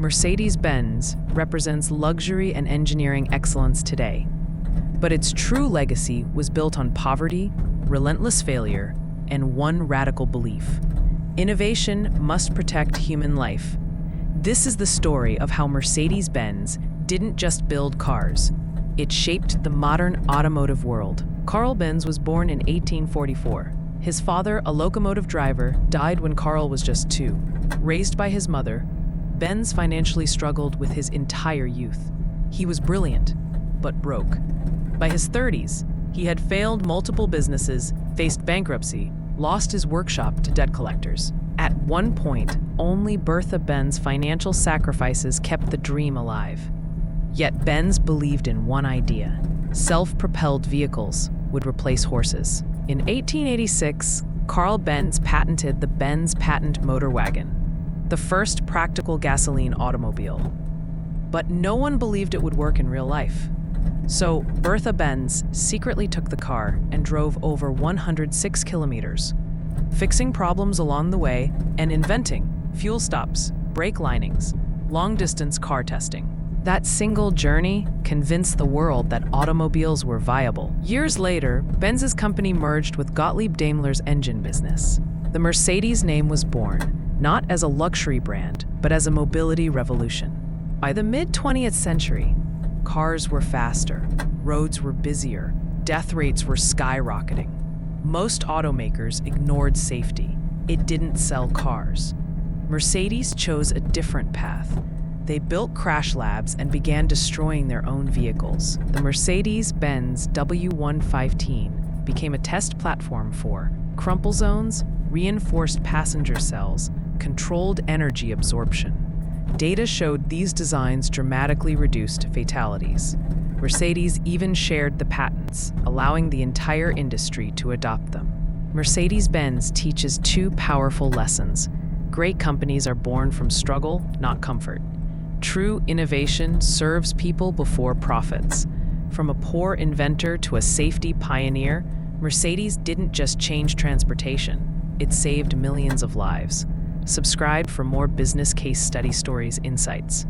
Mercedes-Benz represents luxury and engineering excellence today, but its true legacy was built on poverty, relentless failure, and one radical belief: innovation must protect human life. This is the story of how Mercedes-Benz didn't just build cars, it shaped the modern automotive world. Karl Benz was born in 1844. His father, a locomotive driver, died when Karl was just 2. Raised by his mother, Benz financially struggled with his entire youth. He was brilliant, but broke. By his 30s, he had failed multiple businesses, faced bankruptcy, lost his workshop to debt collectors. At one point, only Bertha Benz's financial sacrifices kept the dream alive. Yet Benz believed in one idea: self-propelled vehicles would replace horses. In 1886, Karl Benz patented the Benz patent motor wagon, the first practical gasoline automobile. But no one believed it would work in real life. So Bertha Benz secretly took the car and drove over 106 kilometers, fixing problems along the way and inventing fuel stops, brake linings, long-distance car testing. That single journey convinced the world that automobiles were viable. Years later, Benz's company merged with Gottlieb Daimler's engine business. The Mercedes name was born, not as a luxury brand, but as a mobility revolution. By the mid-20th century, cars were faster, roads were busier, death rates were skyrocketing. Most automakers ignored safety. It didn't sell cars. Mercedes chose a different path. They built crash labs and began destroying their own vehicles. The Mercedes-Benz W115 became a test platform for crumple zones, reinforced passenger cells, controlled energy absorption. Data showed these designs dramatically reduced fatalities. Mercedes even shared the patents, allowing the entire industry to adopt them. Mercedes-Benz teaches 2 powerful lessons. Great companies are born from struggle, not comfort. True innovation serves people before profits. From a poor inventor to a safety pioneer, Mercedes didn't just change transportation, it saved millions of lives. Subscribe for more business case study stories insights.